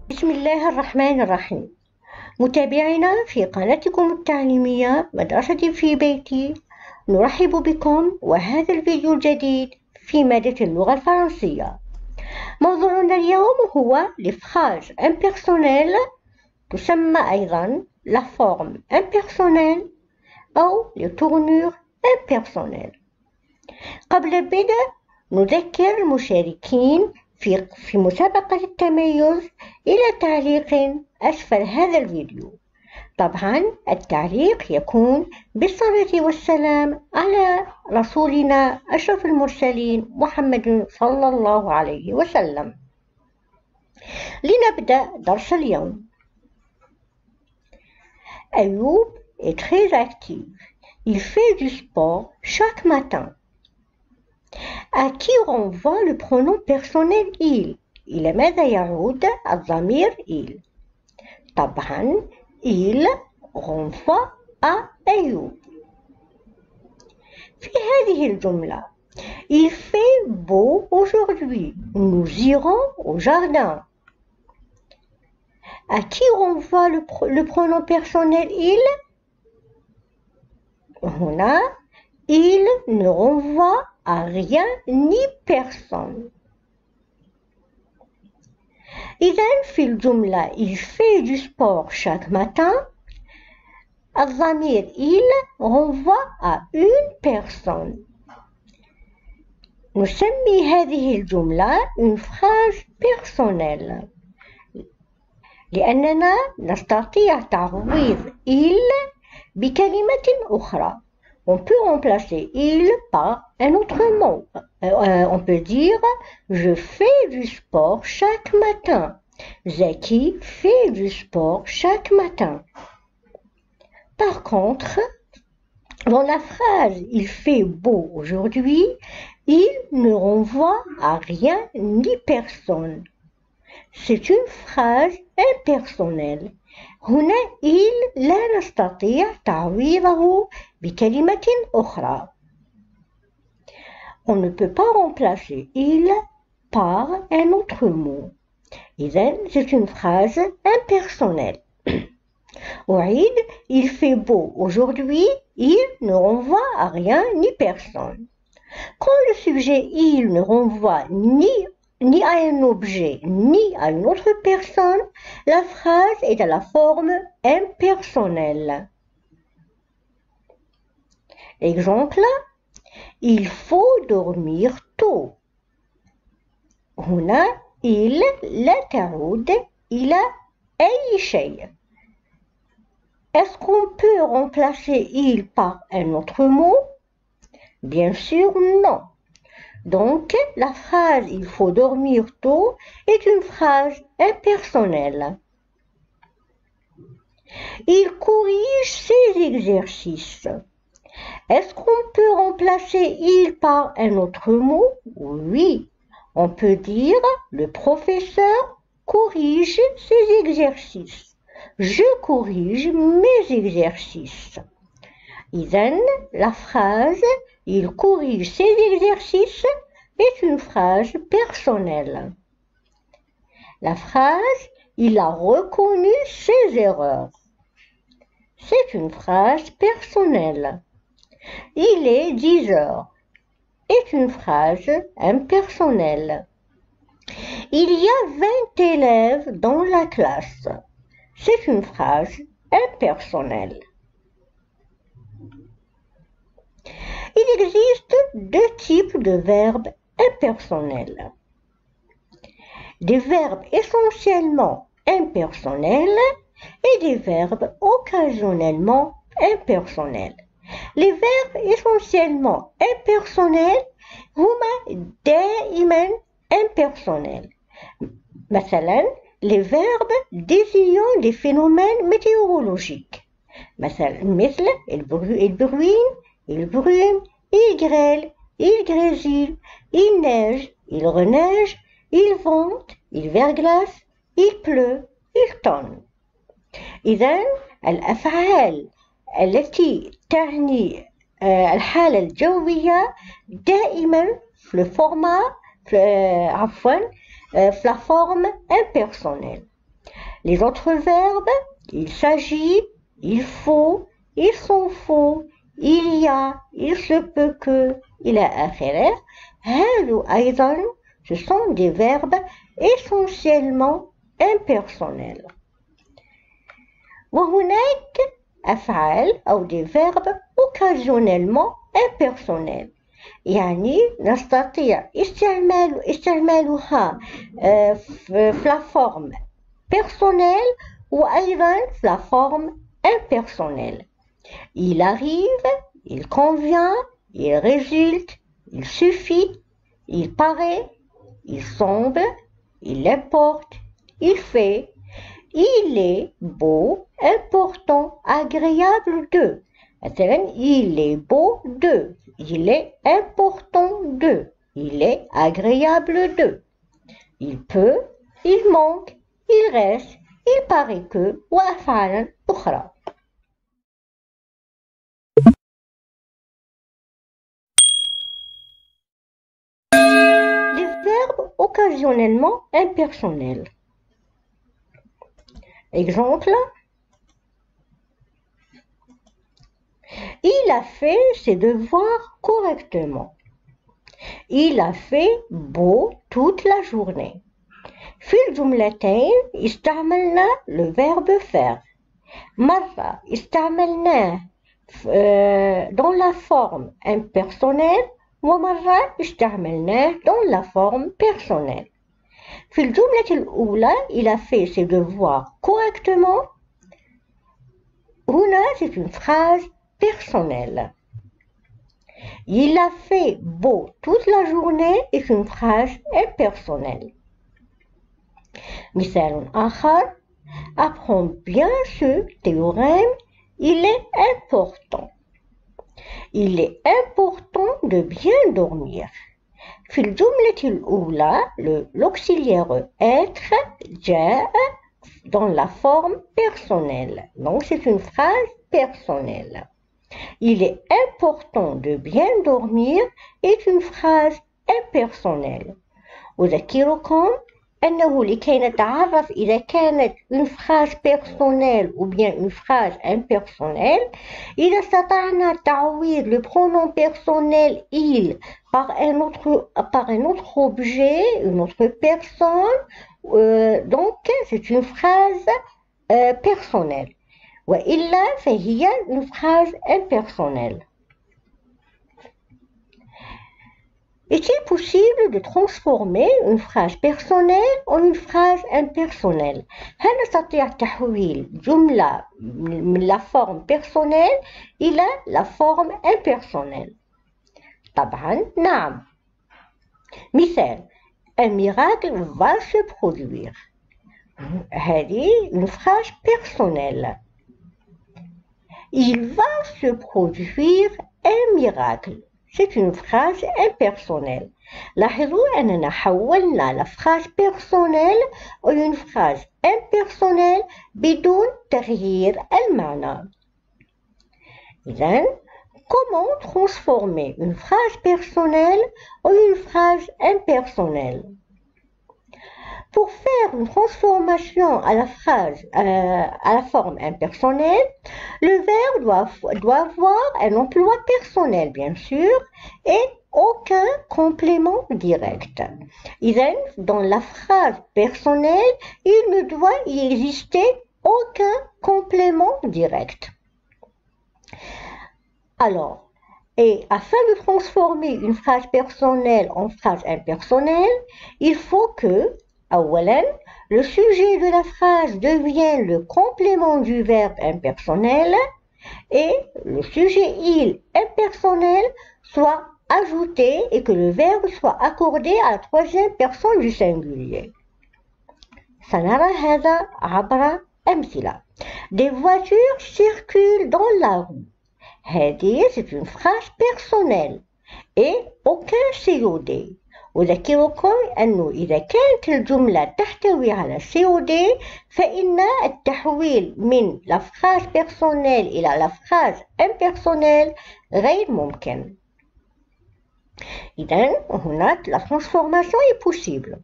بسم الله الرحمن الرحيم. متابعينا في قناتكم التعليمية مدرسة في بيتي، نرحب بكم وهذا الفيديو الجديد في مادة اللغة الفرنسية. موضوعنا اليوم هو l'phrase impersonnelle، تسمى أيضا la forme impersonnelle أو les tournures impersonnelles. قبل البدء نذكر المشاركين في مسابقة التميز إلى تعليق أسفل هذا الفيديو. طبعا التعليق يكون بالصلاة والسلام على رسولنا أشرف المرسلين محمد صلى الله عليه وسلم. لنبدأ درس اليوم. أيوب est très actif. Il fait du sport chaque matin. À qui renvoie le pronom personnel il؟ إلى ماذا يعود الضمير il؟ طبعا il renvoie à أيوب. في هذه الجملة il fait beau aujourd'hui. Nous irons au jardin. À qui renvoie le pronom personnel il؟ هنا il ne renvoie à rien ni personne. إذن في الجملة il fait du sport chaque matin، الضمير il renvoie à une personne. نسمي هذه الجملة une phrase personnelle لأننا نستطيع تعويض il بكلمة أخرى. On peut remplacer il par un autre mot. On peut dire je fais du sport chaque matin. Zaki fait du sport chaque matin. Par contre, dans la phrase il fait beau aujourd'hui, il ne renvoie à rien ni personne. C'est une phrase impersonnelle. هنا il لا نستطيع تعويضه بكلمة أخرى. On ne peut pas remplacer il par un autre mot. إذن c'est une phrase impersonnelle. أعيد il fait beau aujourd'hui, il ne renvoie à rien ni personne. Quand le sujet il ne renvoie ni à un objet, ni à une autre personne, la phrase est à la forme impersonnelle. Exemple, il faut dormir tôt. هنا il لا تعود إلى أي شيء. Est-ce qu'on peut remplacer il par un autre mot? Bien sûr, non. Donc, la phrase « il faut dormir tôt » est une phrase impersonnelle. Il corrige ses exercices. Est-ce qu'on peut remplacer il par un autre mot? Oui, on peut dire le professeur corrige ses exercices. Je corrige mes exercices. إذن la phrase il corrige ses exercices est une phrase personnelle. La phrase il a reconnu ses erreurs, c'est une phrase personnelle. Il est 10 heures est une phrase impersonnelle. Il y a 20 élèves dans la classe, c'est une phrase impersonnelle. Il existe deux types de verbes impersonnels. Des verbes essentiellement impersonnels et des verbes occasionnellement impersonnels. Les verbes essentiellement impersonnels هما دائما impersonnels. مثلا les verbes désignant des phénomènes météorologiques. مثل البروين il brume, il grêle, il grésille, il neige, il reneige, il vente, il verglace, il pleut, il tonne. إذن الأفعال التي تعني الحالة الجوية دائما في الفورما في la forme impersonnelle. Les autres verbes, il s'agit, il faut, il s'en faut, il y a, il se peut que, إلى آخره. هذو أيضا ce sont des verbes essentiellement impersonnels. وهناك أفعال أو des verbes occasionnellement impersonnels. يعني نستطيع استعمالها في la forme personnelle وأيضا في la forme impersonnelle. Il arrive, il convient, il résulte, il suffit, il paraît, il semble, il importe, il fait, il est beau, important, agréable de. مثلا il est beau de, il est important de, il est agréable de. Il peut, il manque, il reste, il paraît que وأفعال أخرى. Les verbes occasionnellement impersonnels. Exemple, il a fait ses devoirs correctement. Il a fait beau toute la journée. في الجملتين استعملنا le verbe faire. مرة استعملناه dans la forme impersonnelle ومرة استعملناه dans la forme personnelle. في الجملة الأولى il a fait ses devoirs correctement. هنا c'est une phrase personnelle. Il a fait beau toute la journée est une phrase impersonnelle. مثال آخر, apprends bien ce théorème, il est important. Il est important de bien dormir. في الجملة الأولى l'auxiliaire être جاء dans la forme personnelle. Donc c'est une phrase personnelle. Il est important de bien dormir est une phrase impersonnelle. أذكركم أنه لكي نتعرف إذا كانت une phrase personnelle ou bien une phrase impersonnelle, إذا استطعنا تعويض le pronom personnel il par un autre objet, une autre personne, donc c'est une phrase personnelle. وإلا فهي une phrase impersonnelle. Est-il possible de transformer une phrase personnelle en une phrase impersonnelle؟ هل نستطيع تحويل جملة من la forme personnelle إلى la forme impersonnelle؟ طبعا نعم. مثال, un miracle va se produire. هذه une phrase personnelle. Il va se produire un miracle. C'est une phrase impersonnelle. لاحظوا أننا حولنا la phrase personnelle en une phrase impersonnelle بدون تغيير المعنى. إذن, comment transformer une phrase personnelle en une phrase impersonnelle? Pour faire une transformation à la phrase, à la forme impersonnelle, le verbe doit avoir un emploi personnel, bien sûr, et aucun complément direct. إذن, dans la phrase personnelle, il ne doit y exister aucun complément direct. Alors, et afin de transformer une phrase personnelle en phrase impersonnelle, il faut que أولاً, le sujet de la phrase devient le complément du verbe impersonnel et le sujet il impersonnel soit ajouté et que le verbe soit accordé à la troisième personne du singulier. سنرى هذا عبر أمثلة. Des voitures circulent dans la rue. هذه c'est une phrase personnelle et aucun COD. أذكركم أنه إذا كانت الجملة تحتوي على COD فإن التحويل من la phrase personnelle إلى la phrase impersonnelle غير ممكن. إذن هناك la transformation est possible.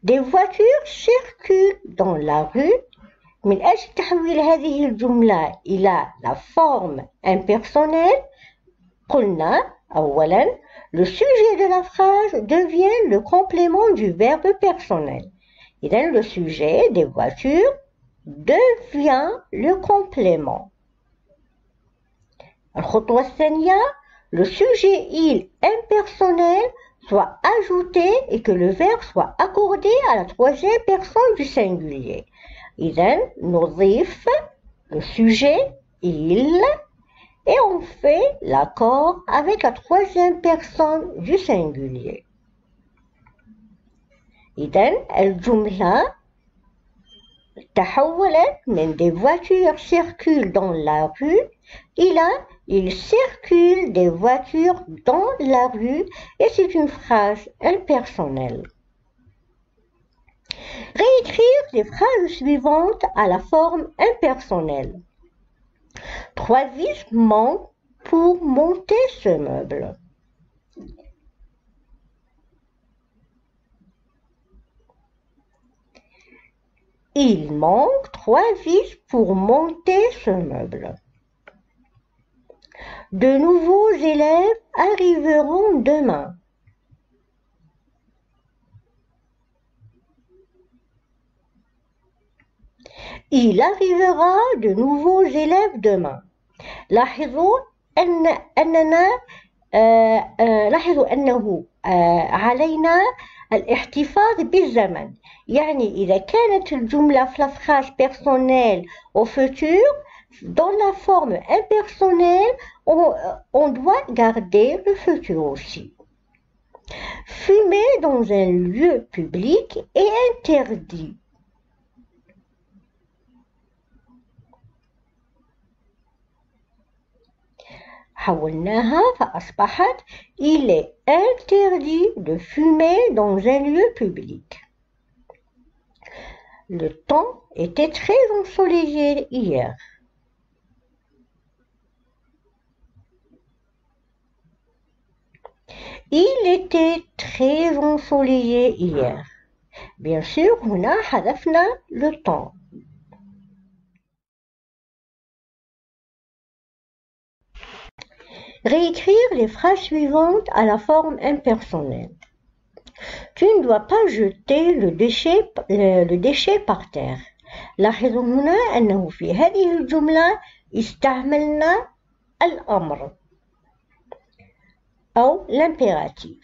Des voitures circulent dans la rue. من أجل تحويل هذه الجملة إلى la forme impersonnelle قلنا أولا le sujet de la phrase devient le complément du verbe personnel. إذن le sujet des voitures devient le complément. الخطوة الثانية le sujet il impersonnel soit ajouté et que le verbe soit accordé à la troisième personne du singulier. إذن نضيف le sujet il et on fait l'accord avec la troisième personne du singulier. إذن الجملة تحولت من des voitures circulent dans la rue إلى il circule des voitures dans la rue et c'est une phrase impersonnelle. Réécrire les phrases suivantes à la forme impersonnelle. 3 vis manquent pour monter ce meuble. Il manque 3 vis pour monter ce meuble. De nouveaux élèves arriveront demain. Il arrivera de nouveaux élèves demain. لاحظوا أنه علينا الاحتفاظ بالزمن. يعني إذا كانت الجملة في la phrase personnelle au futur, dans la forme impersonnelle, on doit garder le futur aussi. Fumer dans un lieu public est interdit. حولناها فأصبحت il est interdit de fumer dans un lieu public. Le temps était très ensoleillé hier. Il était très ensoleillé hier. Bien sûr, هنا حذفنا le temps. Réécrire les phrases suivantes à la forme impersonnelle. Tu ne dois pas jeter le déchet par terre. لاحظوا هنا أنه في هذه الجملة استعملنا الأمر أو l'impératif.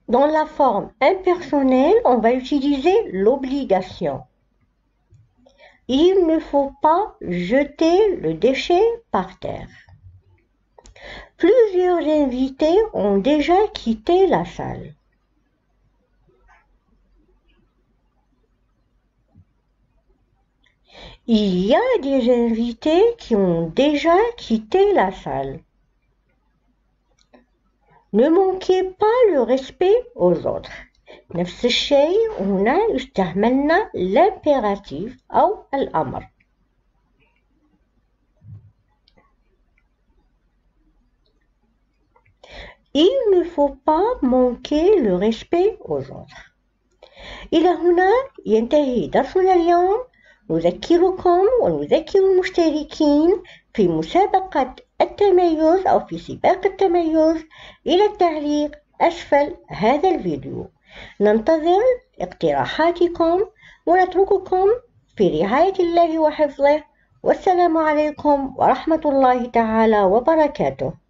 Dans la forme impersonnelle, on va utiliser l'obligation. Il ne faut pas jeter le déchet par terre. Plusieurs invités ont déjà quitté la salle. Il y a des invités qui ont déjà quitté la salle. Ne manquez pas le respect aux autres. نفس الشيء هنا استعملنا l'impératif أو الأمر. Il ne faut pas manquer le respect aux autres. إلى هنا ينتهي درسنا اليوم. نذكركم ونذكر المشتركين في مسابقة التميز أو في سباق التميز إلى التعليق أسفل هذا الفيديو. ننتظر اقتراحاتكم ونترككم في رعاية الله وحفظه، والسلام عليكم ورحمة الله تعالى وبركاته.